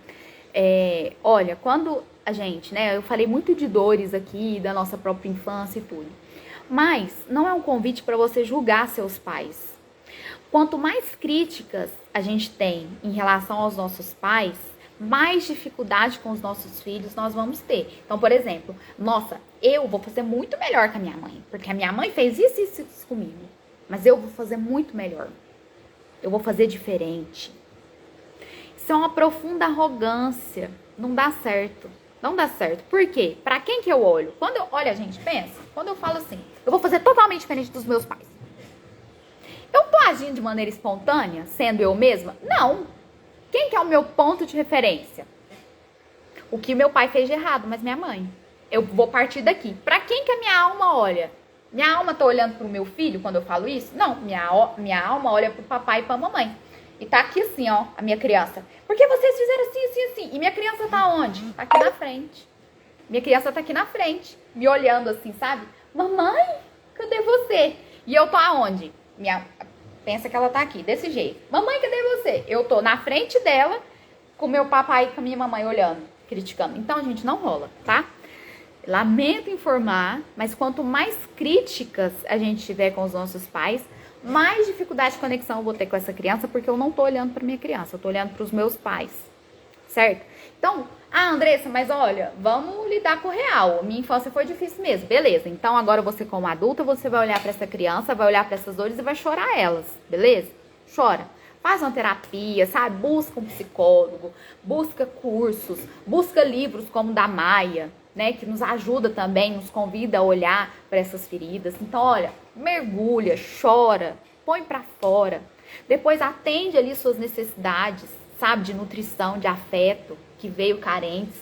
A: Olha, quando... a gente, né? Eu falei muito de dores aqui, da nossa própria infância e tudo. Mas não é um convite para você julgar seus pais. Quanto mais críticas a gente tem em relação aos nossos pais, mais dificuldade com os nossos filhos nós vamos ter. Então, por exemplo, nossa, eu vou fazer muito melhor que a minha mãe, porque a minha mãe fez isso e isso comigo. Mas eu vou fazer muito melhor. Eu vou fazer diferente. Isso é uma profunda arrogância. Não dá certo. Não dá certo. Por quê? Pra quem que eu olho? Olha, gente, pensa. Quando eu falo assim, eu vou fazer totalmente diferente dos meus pais. Eu tô agindo de maneira espontânea, sendo eu mesma? Não. Quem que é o meu ponto de referência? O que meu pai fez de errado, mas minha mãe. Eu vou partir daqui. Pra quem que a minha alma olha? Minha alma tá olhando pro meu filho quando eu falo isso? Não. Minha alma olha pro papai e pra mamãe. E tá aqui assim, ó, a minha criança. Por que vocês fizeram assim, assim, assim? E minha criança tá onde? Tá aqui na frente. Minha criança tá aqui na frente, me olhando assim, sabe? Mamãe, cadê você? E eu tô aonde? Pensa que ela tá aqui, desse jeito. Mamãe, cadê você? Eu tô na frente dela, com meu papai e com a minha mamãe olhando, criticando. Então, gente, não rola, tá? Lamento informar, mas quanto mais críticas a gente tiver com os nossos pais, mais dificuldade de conexão eu vou ter com essa criança, porque eu não tô olhando pra minha criança, eu tô olhando pros meus pais, certo? Então, Ah, Andressa, mas olha, vamos lidar com o real. Minha infância foi difícil mesmo. Beleza, então agora você como adulta, você vai olhar pra essa criança, vai olhar pra essas dores e vai chorar elas, beleza? Chora. Faz uma terapia, sabe? Busca um psicólogo, busca cursos, busca livros como o da Maia, né? Que nos ajuda também, nos convida a olhar para essas feridas. Então, olha, mergulha, chora, põe pra fora. Depois atende ali suas necessidades, sabe? De nutrição, de afeto, que veio carentes.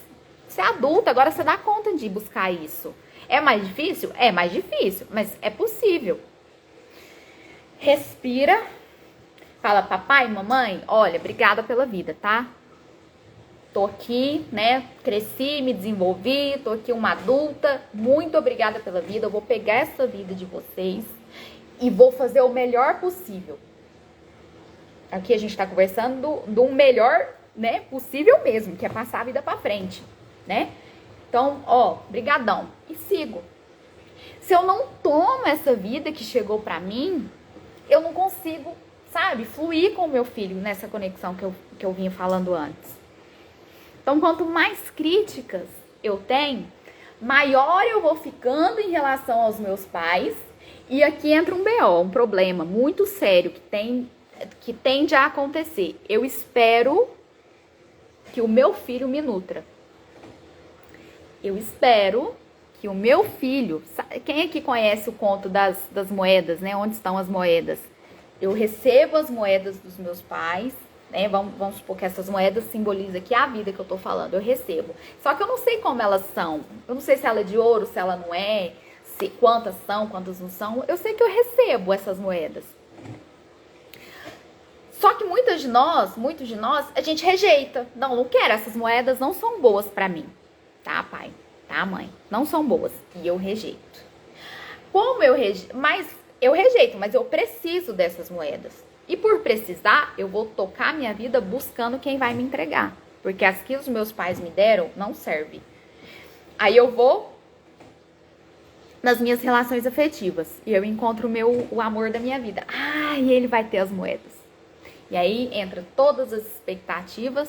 A: Você é adulta, agora você dá conta de buscar isso. É mais difícil? É mais difícil, mas é possível. Respira. Fala, papai, mamãe, olha, obrigada pela vida, tá? Tô aqui, né? Cresci, me desenvolvi, tô aqui uma adulta. Muito obrigada pela vida. Eu vou pegar essa vida de vocês e vou fazer o melhor possível. Aqui a gente tá conversando do melhor, né, possível mesmo, que é passar a vida pra frente, né? Então, ó, brigadão. E sigo. Se eu não tomo essa vida que chegou pra mim, eu não consigo, sabe, fluir com o meu filho nessa conexão que eu vinha falando antes. Então, quanto mais críticas eu tenho, maior eu vou ficando em relação aos meus pais. E aqui entra um BO, um problema muito sério que tende a acontecer. Eu espero que o meu filho me nutra. Eu espero que o meu filho... Quem aqui conhece o conto das moedas, né? Onde estão as moedas? Eu recebo as moedas dos meus pais, né? Vamos supor que essas moedas simbolizam aqui a vida que eu tô falando. Eu recebo. Só que eu não sei como elas são. Eu não sei se ela é de ouro, se ela não é, se quantas são, quantas não são. Eu sei que eu recebo essas moedas. Só que muitos de nós, a gente rejeita. Não quero, essas moedas não são boas pra mim. Tá, pai? Tá, mãe? Não são boas. E eu rejeito. Como eu rejeito? Mas eu preciso dessas moedas. E por precisar, eu vou tocar minha vida buscando quem vai me entregar. Porque as que os meus pais me deram não servem. Aí eu vou nas minhas relações afetivas. E eu encontro o amor da minha vida. E ele vai ter as moedas. E aí entra todas as expectativas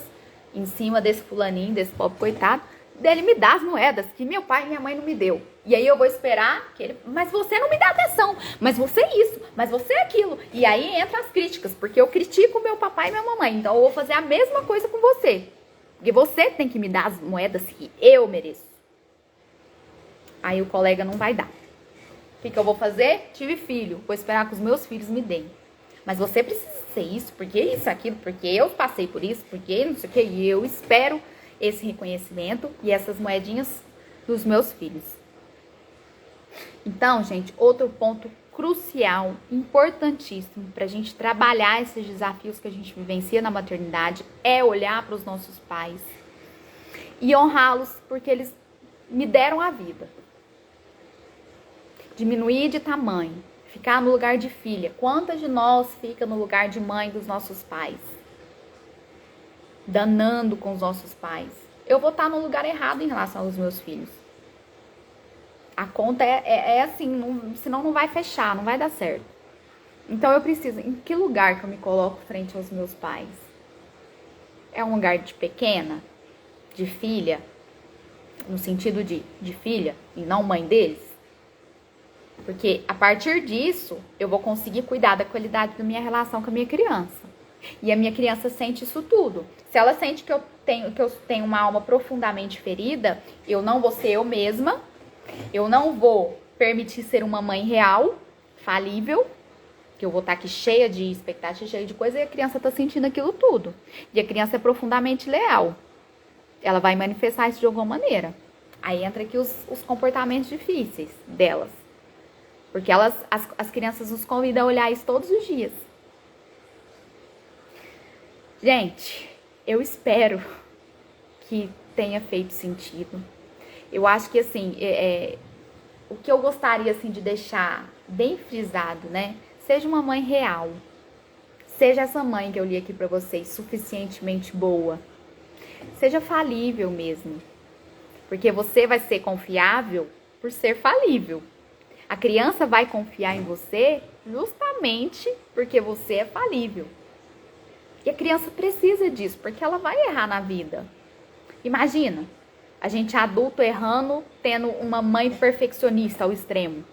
A: em cima desse fulaninho, desse pobre coitado, dele me dar as moedas que meu pai e minha mãe não me deu. E aí eu vou esperar que ele... Mas você não me dá atenção. Mas você isso. Mas você aquilo. E aí entra as críticas. Porque eu critico meu papai e minha mamãe. Então eu vou fazer a mesma coisa com você. Porque você tem que me dar as moedas que eu mereço. Aí o colega não vai dar. O que eu vou fazer? Tive filho. Vou esperar que os meus filhos me deem. Mas você precisa ser isso. Porque isso, aquilo. Porque eu passei por isso. Porque não sei o que. E eu espero esse reconhecimento e essas moedinhas dos meus filhos. Então, gente, outro ponto crucial, importantíssimo para a gente trabalhar esses desafios que a gente vivencia na maternidade é olhar para os nossos pais e honrá-los porque eles me deram a vida. Diminuir de tamanho, ficar no lugar de filha. Quantas de nós fica no lugar de mãe dos nossos pais? Danando com os nossos pais. Eu vou estar no lugar errado em relação aos meus filhos. A conta é assim, senão não vai fechar, não vai dar certo. Então eu preciso, em que lugar que eu me coloco frente aos meus pais? É um lugar de pequena? De filha? No sentido de filha e não mãe deles? Porque a partir disso, eu vou conseguir cuidar da qualidade da minha relação com a minha criança. E a minha criança sente isso tudo. Se ela sente que eu tenho uma alma profundamente ferida, eu não vou ser eu mesma. Eu não vou permitir ser uma mãe real, falível, que eu vou estar aqui cheia de expectativa, cheia de coisa, e a criança está sentindo aquilo tudo. E a criança é profundamente leal. Ela vai manifestar isso de alguma maneira. Aí entra aqui os comportamentos difíceis delas. Porque as crianças nos convidam a olhar isso todos os dias. Gente, eu espero que tenha feito sentido. Eu acho que, assim, o que eu gostaria, assim, de deixar bem frisado, né? Seja uma mãe real. Seja essa mãe que eu li aqui pra vocês, suficientemente boa. Seja falível mesmo. Porque você vai ser confiável por ser falível. A criança vai confiar em você justamente porque você é falível. E a criança precisa disso, porque ela vai errar na vida. Imagina, a gente adulto errando, tendo uma mãe perfeccionista ao extremo,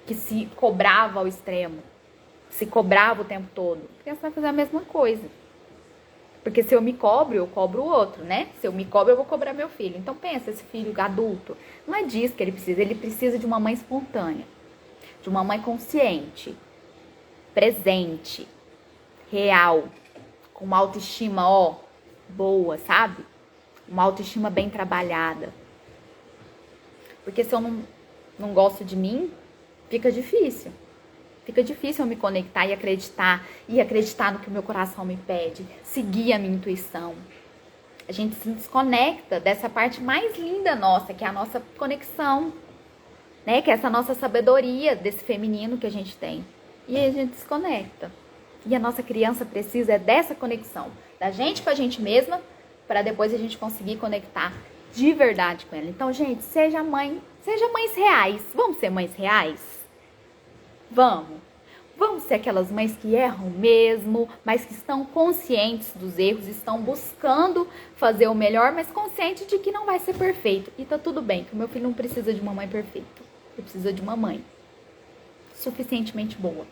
A: que se cobrava ao extremo, se cobrava o tempo todo. A criança vai fazer a mesma coisa. Porque se eu me cobro, eu cobro o outro, né? Se eu me cobro, eu vou cobrar meu filho. Então pensa, esse filho adulto, não é disso que ele precisa de uma mãe espontânea, de uma mãe consciente, presente, real, com uma autoestima, ó, boa, sabe? Uma autoestima bem trabalhada. Porque se eu não gosto de mim, fica difícil. Fica difícil eu me conectar e acreditar no que o meu coração me pede, seguir a minha intuição. A gente se desconecta dessa parte mais linda nossa, que é a nossa conexão, né? Que é essa nossa sabedoria desse feminino que a gente tem. E aí a gente desconecta. E a nossa criança precisa dessa conexão, da gente com a gente mesma, para depois a gente conseguir conectar de verdade com ela. Então, gente, seja mães reais. Vamos ser mães reais? Vamos ser aquelas mães que erram mesmo, mas que estão conscientes dos erros, estão buscando fazer o melhor, mas consciente de que não vai ser perfeito. E tá tudo bem, que o meu filho não precisa de uma mãe perfeita. Ele precisa de uma mãe suficientemente boa.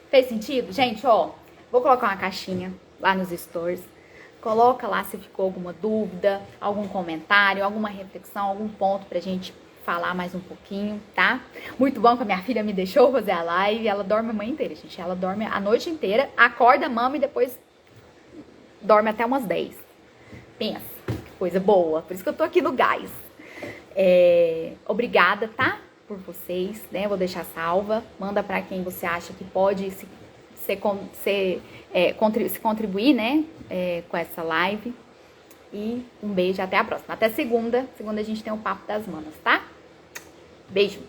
A: Fez sentido? Gente, ó, vou colocar uma caixinha lá nos stories. Coloca lá se ficou alguma dúvida, algum comentário, alguma reflexão, algum ponto pra gente falar mais um pouquinho, tá? Muito bom que a minha filha me deixou fazer a live. Ela dorme a manhã inteira, gente. Ela dorme a noite inteira, acorda, mama e depois dorme até umas 10. Pensa, que coisa boa. Por isso que eu tô aqui no gás. Obrigada, tá? Por vocês, né? Vou deixar salva. Manda pra quem você acha que pode se contribuir, né? Com essa live. E um beijo, até a próxima. Até segunda. Segunda a gente tem o Papo das Manas, tá? Beijo.